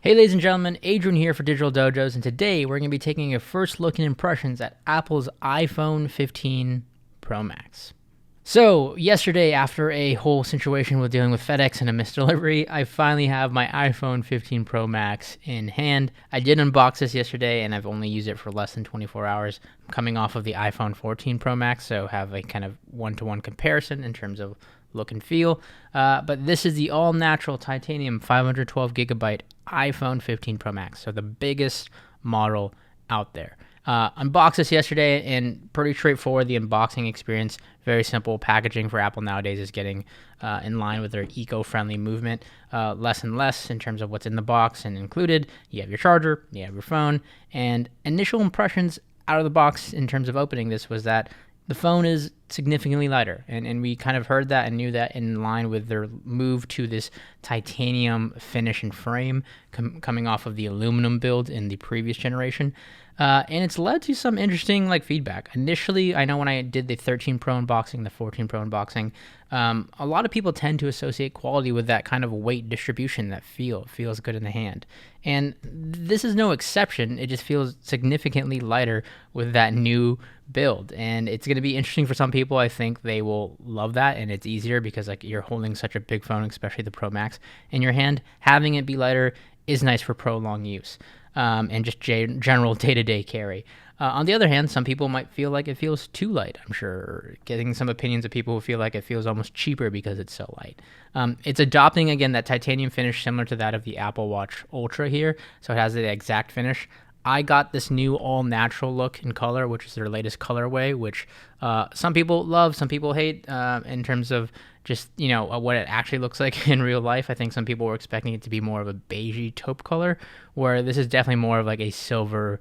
Hey ladies and gentlemen, Adrian here for Digital Dojos, and today we're going to be taking a first look at impressions at Apple's iPhone 15 Pro Max. So yesterday, after a whole situation with dealing with FedEx and a missed delivery, I finally have my iPhone 15 Pro Max in hand. I did unbox this yesterday, and I've only used it for less than 24 hours. I'm coming off of the iPhone 14 Pro Max, so have a kind of one-to-one comparison in terms of look and feel. But this is the all-natural titanium 512 gigabyte iPhone 15 Pro Max, so the biggest model out there. Unboxed this yesterday, and pretty straightforward. The unboxing experience, very simple. Packaging for Apple nowadays is getting in line with their eco-friendly movement, less and less in terms of what's in the box and included. You have your charger, you have your phone, and initial impressions out of the box in terms of opening this was that the phone is significantly lighter, and we kind of heard that and knew that in line with their move to this titanium finish and frame coming off of the aluminum build in the previous generation. And it's led to some interesting feedback. Initially, I know when I did the 13 Pro unboxing, the 14 Pro unboxing, a lot of people tend to associate quality with that kind of weight distribution, that feels good in the hand. And this is no exception. It just feels significantly lighter with that new build. And it's going to be interesting for some people. I think they will love that, and it's easier because you're holding such a big phone, especially the Pro Max, in your hand. Having it be lighter is nice for prolonged use. And just general day-to-day carry. On the other hand, some people might feel like it feels too light, I'm sure. Getting some opinions of people who feel like it feels almost cheaper because it's so light. It's adopting, again, that titanium finish similar to that of the Apple Watch Ultra here, so it has the exact finish. I got this new all-natural look in color, which is their latest colorway, which some people love, some people hate in terms of just, what it actually looks like in real life. I think some people were expecting it to be more of a beigey taupe color, where this is definitely more of a silver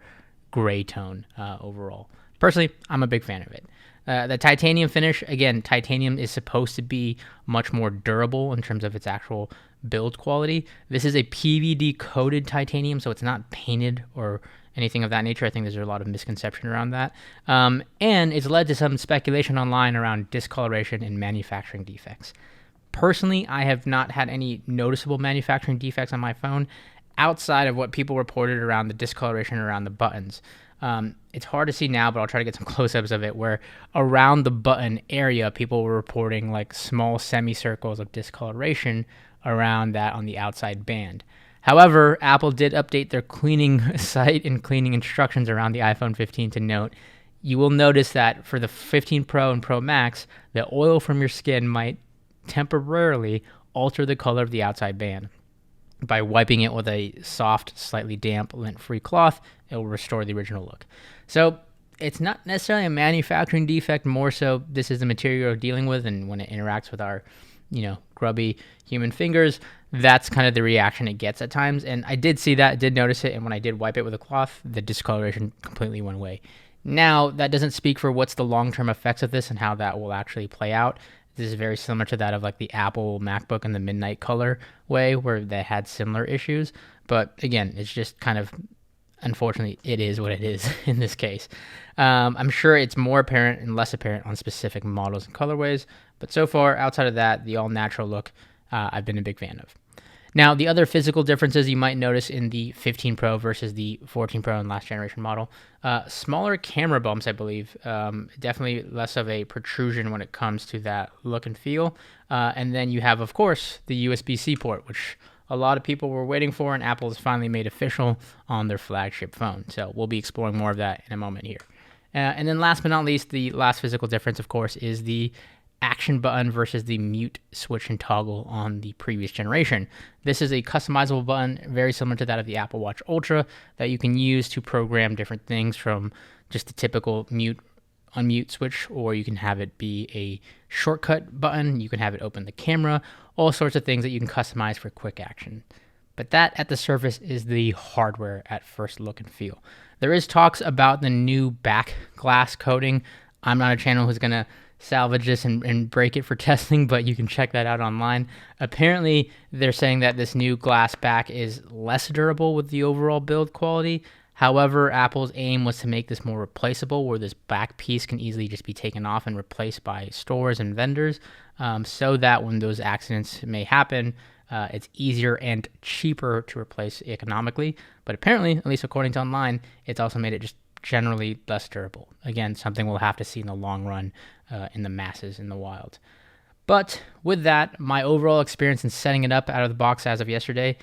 gray tone overall. Personally, I'm a big fan of it. The titanium finish, again, titanium is supposed to be much more durable in terms of its actual build quality. This is a PVD coated titanium, so it's not painted or anything of that nature. I think there's a lot of misconception around that. And it's led to some speculation online around discoloration and manufacturing defects. Personally, I have not had any noticeable manufacturing defects on my phone outside of what people reported around the discoloration around the buttons. It's hard to see now, but I'll try to get some close-ups of it, where around the button area, people were reporting small semicircles of discoloration around that on the outside band. However, Apple did update their cleaning site and cleaning instructions around the iPhone 15 to note, you will notice that for the 15 Pro and Pro Max, the oil from your skin might temporarily alter the color of the outside band. By wiping it with a soft, slightly damp, lint-free cloth, it will restore the original look. So it's not necessarily a manufacturing defect, more so this is the material you're dealing with, and when it interacts with our grubby human fingers, that's kind of the reaction it gets at times. And I did see that, did notice it, and when I did wipe it with a cloth, the discoloration completely went away. Now, that doesn't speak for what's the long-term effects of this and how that will actually play out. This is very similar to that of the Apple MacBook and the Midnight Color way, where they had similar issues. But again, it's just kind of, unfortunately, it is what it is in this case. I'm sure it's more apparent and less apparent on specific models and colorways. But so far, outside of that, the all-natural look, I've been a big fan of. Now, the other physical differences you might notice in the 15 Pro versus the 14 Pro and last generation model, smaller camera bumps, I believe, definitely less of a protrusion when it comes to that look and feel. And then you have, of course, the USB-C port, which a lot of people were waiting for, and Apple has finally made official on their flagship phone. So we'll be exploring more of that in a moment here. And then last but not least, the last physical difference, of course, is the action button versus the mute switch and toggle on the previous generation. This is a customizable button, very similar to that of the Apple Watch Ultra, that you can use to program different things, from just the typical mute unmute switch, or you can have it be a shortcut button, you can have it open the camera, all sorts of things that you can customize for quick action. But that at the surface is the hardware at first look and feel. There is talks about the new back glass coating. I'm not a channel who's going to salvage this and break it for testing, but you can check that out online. Apparently, they're saying that this new glass back is less durable with the overall build quality. However, Apple's aim was to make this more replaceable, where this back piece can easily just be taken off and replaced by stores and vendors, so that when those accidents may happen, it's easier and cheaper to replace economically. But apparently, at least according to online, it's also made it just generally less durable. Again, something we'll have to see in the long run in the masses in the wild. But with that, my overall experience in setting it up out of the box as of yesterday,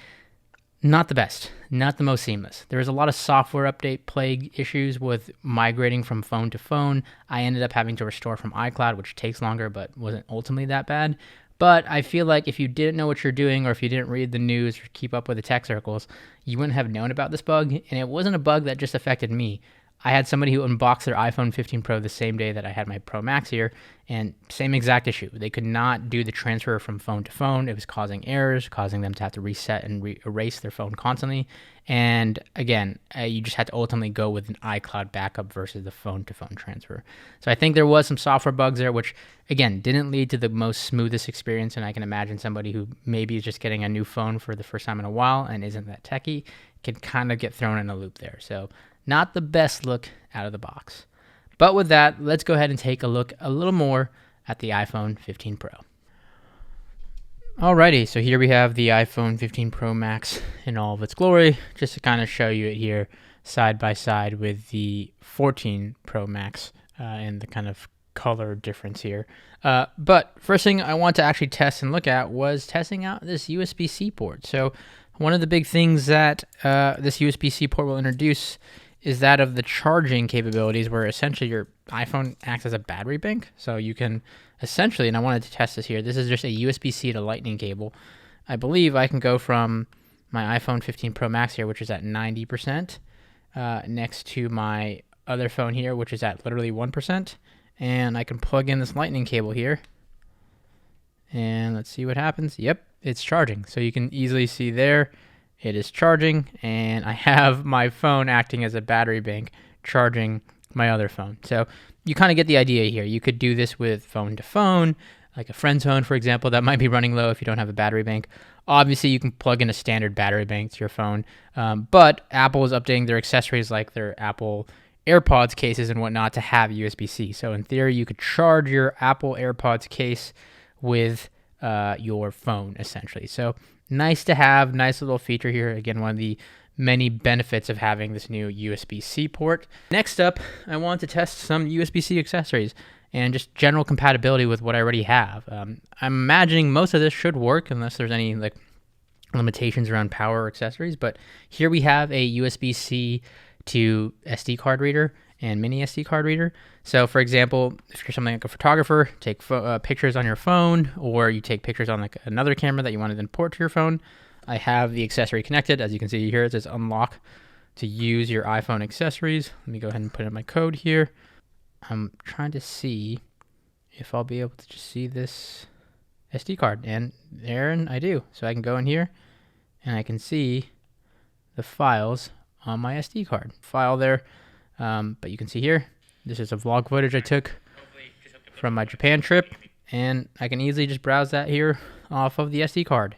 not the best, not the most seamless. There was a lot of software update plague issues with migrating from phone to phone. I ended up having to restore from iCloud, which takes longer, but wasn't ultimately that bad. But I feel like if you didn't know what you're doing, or if you didn't read the news or keep up with the tech circles, you wouldn't have known about this bug. And it wasn't a bug that just affected me. I had somebody who unboxed their iPhone 15 Pro the same day that I had my Pro Max here, and same exact issue. They could not do the transfer from phone to phone. It was causing errors, causing them to have to reset and erase their phone constantly. And again, you just had to ultimately go with an iCloud backup versus the phone-to-phone transfer. So I think there was some software bugs there, which, again, didn't lead to the most smoothest experience, and I can imagine somebody who maybe is just getting a new phone for the first time in a while and isn't that techie can kind of get thrown in a loop there. So not the best look out of the box. But with that, let's go ahead and take a look a little more at the iPhone 15 Pro. Alrighty, so here we have the iPhone 15 Pro Max in all of its glory, just to kind of show you it here side by side with the 14 Pro Max and the kind of color difference here. But first thing I want to actually test and look at was testing out this USB-C port. So one of the big things that this USB-C port will introduce is that of the charging capabilities, where essentially your iPhone acts as a battery bank. So you can essentially, and I wanted to test this here, this is just a USB-C to Lightning cable. I believe I can go from my iPhone 15 Pro Max here, which is at 90%, next to my other phone here, which is at literally 1%. And I can plug in this Lightning cable here. And let's see what happens. Yep, it's charging. So you can easily see there, it is charging, and I have my phone acting as a battery bank charging my other phone. So you kind of get the idea here. You could do this with phone to phone, like a friend's phone, for example, that might be running low if you don't have a battery bank. Obviously, you can plug in a standard battery bank to your phone, but Apple is updating their accessories like their Apple AirPods cases and whatnot to have USB-C. So in theory, you could charge your Apple AirPods case with your phone, essentially. So nice to have, nice little feature here. Again, one of the many benefits of having this new USB-C port. Next up, I want to test some USB-C accessories and just general compatibility with what I already have. I'm imagining most of this should work unless there's any like limitations around power or accessories, but here we have a USB-C to SD card reader and mini SD card reader. So for example, if you're something like a photographer, take pictures on your phone, or you take pictures on like another camera that you want to then port to your phone, I have the accessory connected. As you can see here, it says unlock to use your iPhone accessories. Let me go ahead and put in my code here. I'm trying to see if I'll be able to just see this SD card, and there I do. So I can go in here and I can see the files on my SD card file there. But you can see here, this is a vlog footage I took from my Japan trip, and I can easily just browse that here off of the SD card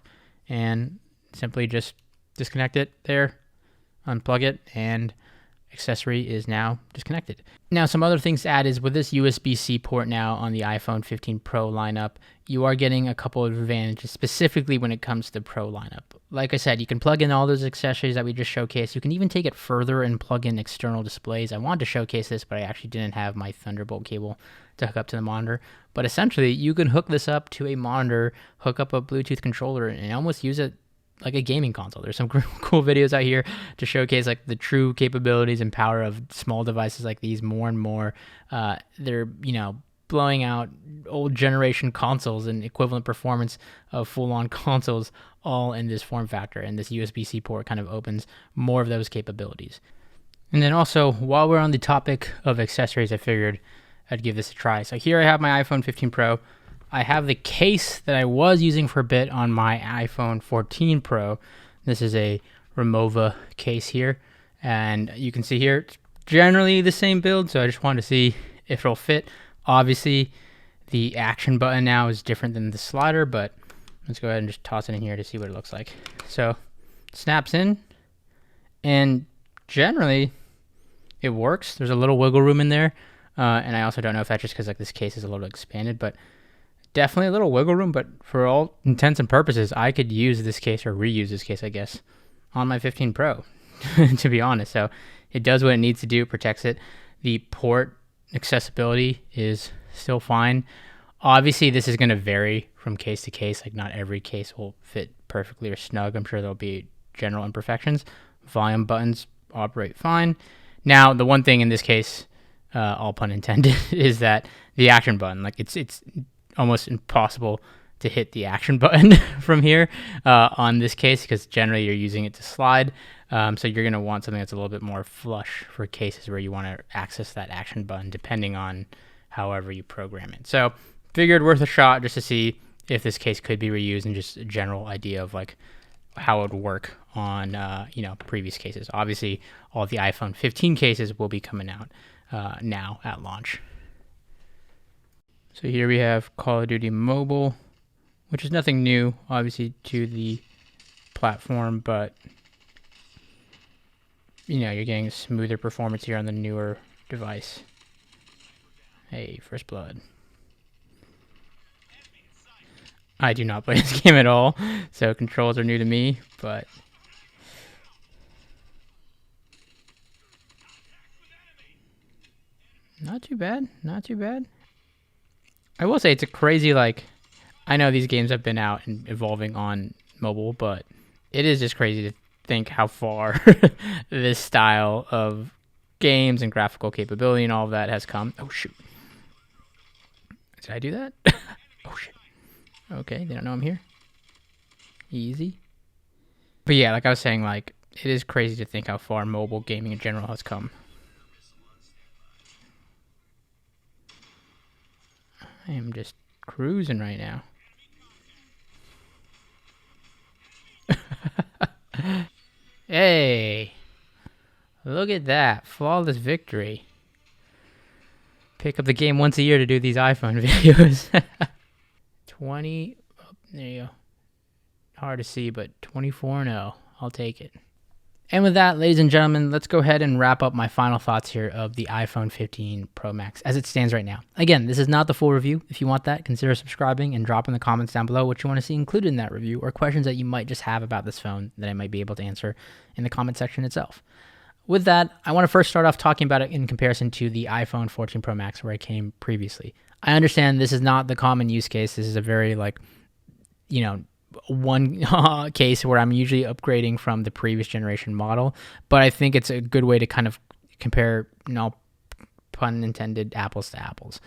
and simply just disconnect it there, unplug it, and accessory is now disconnected. Now, some other things to add is with this USB-C port now on the iPhone 15 Pro lineup, you are getting a couple of advantages, specifically when it comes to the Pro lineup. Like I said, you can plug in all those accessories that we just showcased. You can even take it further and plug in external displays. I wanted to showcase this, but I actually didn't have my Thunderbolt cable to hook up to the monitor. But essentially, you can hook this up to a monitor, hook up a Bluetooth controller, and almost use it like a gaming console. There's some cool videos out here to showcase like the true capabilities and power of small devices like these more and more. They're, blowing out old generation consoles and equivalent performance of full-on consoles all in this form factor, and this USB-C port kind of opens more of those capabilities. And then also, while we're on the topic of accessories, I figured I'd give this a try. So here I have my iPhone 15 Pro. I have the case that I was using for a bit on my iPhone 14 Pro. This is a Remova case here, and you can see here it's generally the same build, so I just wanted to see if it'll fit. Obviously, the action button now is different than the slider, but let's go ahead and just toss it in here to see what it looks like. So it snaps in, and generally it works. There's a little wiggle room in there, and I also don't know if that's just because like this case is a little expanded, but definitely a little wiggle room, but for all intents and purposes, I could use this case or reuse this case, I guess, on my 15 Pro, to be honest. So it does what it needs to do. It protects it. The port accessibility is still fine. Obviously, this is going to vary from case to case. Like, not every case will fit perfectly or snug. I'm sure there'll be general imperfections. Volume buttons operate fine. Now, the one thing in this case, all pun intended, is that the action button, like, it's almost impossible to hit the action button from here on this case, because generally you're using it to slide. So you're going to want something that's a little bit more flush for cases where you want to access that action button depending on however you program it. So figured worth a shot just to see if this case could be reused, and just a general idea of like how it would work on previous cases. Obviously, all the iPhone 15 cases will be coming out now at launch. So here we have Call of Duty Mobile, which is nothing new, obviously, to the platform, but you're getting smoother performance here on the newer device. Hey, first blood. I do not play this game at all, so controls are new to me, but not too bad, not too bad. I will say it's a crazy, I know these games have been out and evolving on mobile, but it is just crazy to think how far this style of games and graphical capability and all of that has come. Oh, shoot. Did I do that? Oh, shit. Okay, they don't know I'm here. Easy. But yeah, like I was saying, it is crazy to think how far mobile gaming in general has come. I am just cruising right now. Hey, look at that. Flawless victory. Pick up the game once a year to do these iPhone videos. 20, oh, there you go. Hard to see, but 24-0. I'll take it. And with that, ladies and gentlemen, let's go ahead and wrap up my final thoughts here of the iPhone 15 Pro Max as it stands right now. Again, this is not the full review. If you want that, consider subscribing and drop in the comments down below what you want to see included in that review, or questions that you might just have about this phone that I might be able to answer in the comment section itself. With that, I want to first start off talking about it in comparison to the iPhone 14 Pro Max where I came previously. I understand this is not the common use case. This is a very, one case where I'm usually upgrading from the previous generation model, but I think it's a good way to kind of compare, no pun intended, apples to apples.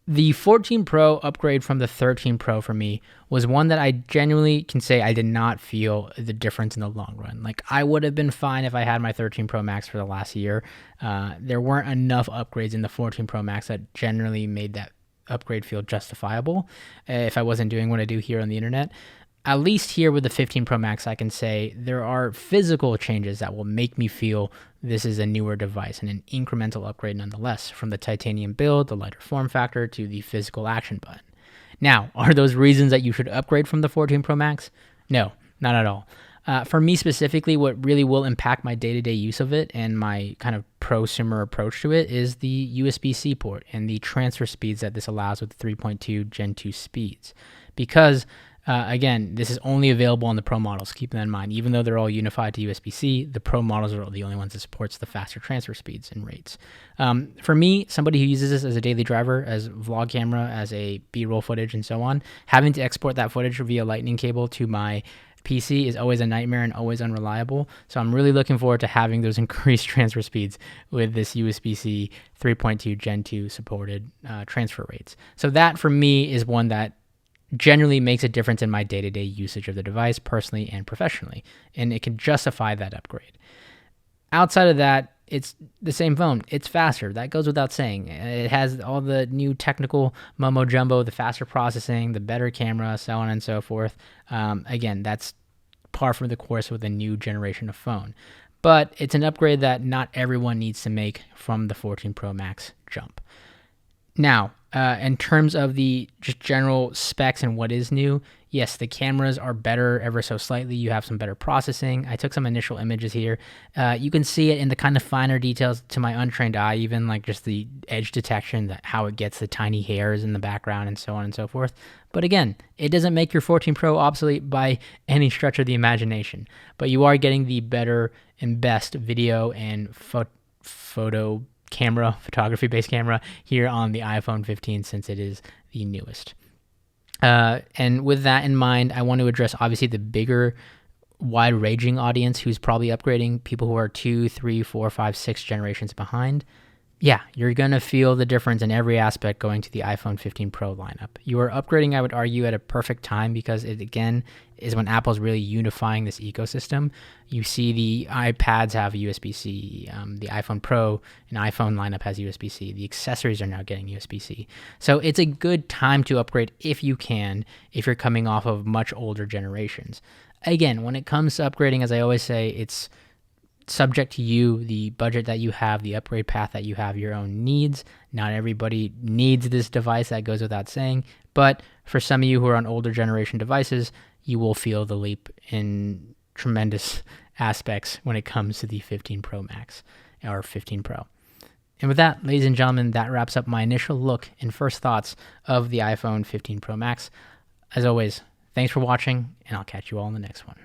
The 14 Pro upgrade from the 13 Pro for me was one that I genuinely can say I did not feel the difference in the long run. I would have been fine if I had my 13 Pro Max for the last year. There weren't enough upgrades in the 14 Pro Max that generally made that upgrade feel justifiable if I wasn't doing what I do here on the internet. At least here with the 15 Pro Max, I can say there are physical changes that will make me feel this is a newer device and an incremental upgrade nonetheless, from the titanium build, the lighter form factor, to the physical action button. Now, are those reasons that you should upgrade from the 14 Pro Max? No, not at all. For me specifically, what really will impact my day-to-day use of it and my kind of prosumer approach to it is the USB-C port and the transfer speeds that this allows with 3.2 Gen 2 speeds. Because again, this is only available on the Pro models. Keep that in mind. Even though they're all unified to USB-C, the Pro models are the only ones that supports the faster transfer speeds and rates. For me, somebody who uses this as a daily driver, as vlog camera, as a B-roll footage, and so on, having to export that footage via lightning cable to my PC is always a nightmare and always unreliable. So I'm really looking forward to having those increased transfer speeds with this USB-C 3.2 Gen 2 supported transfer rates. So that, for me, is one that generally makes a difference in my day-to-day usage of the device, personally and professionally, and it can justify that upgrade. Outside of that, it's the same phone. It's faster. That goes without saying. It has all the new technical mumbo jumbo, the faster processing, the better camera, so on and so forth. Again, that's par for the course with a new generation of phone. But it's an upgrade that not everyone needs to make from the 14 Pro Max jump. Now, in terms of the just general specs and what is new, yes, the cameras are better ever so slightly. You have some better processing. I took some initial images here. You can see it in the kind of finer details to my untrained eye, even like just the edge detection, that how it gets the tiny hairs in the background and so on and so forth. But again, it doesn't make your 14 Pro obsolete by any stretch of the imagination. But you are getting the better and best video and photography-based camera here on the iPhone 15 since it is the newest. And with that in mind, I want to address obviously the bigger, wide-ranging audience who's probably upgrading, people who are 2, 3, 4, 5, 6 generations behind. Yeah, you're going to feel the difference in every aspect going to the iPhone 15 Pro lineup. You are upgrading, I would argue, at a perfect time because it, again, is when Apple's really unifying this ecosystem. You see the iPads have USB-C, the iPhone Pro and iPhone lineup has USB-C. The accessories are now getting USB-C. So it's a good time to upgrade if you can, if you're coming off of much older generations. Again, when it comes to upgrading, as I always say, it's subject to you, the budget that you have, the upgrade path that you have, your own needs. Not everybody needs this device, that goes without saying. But for some of you who are on older generation devices, you will feel the leap in tremendous aspects when it comes to the 15 Pro Max or 15 Pro. And with that, ladies and gentlemen, that wraps up my initial look and first thoughts of the iPhone 15 Pro Max. As always, thanks for watching, and I'll catch you all in the next one.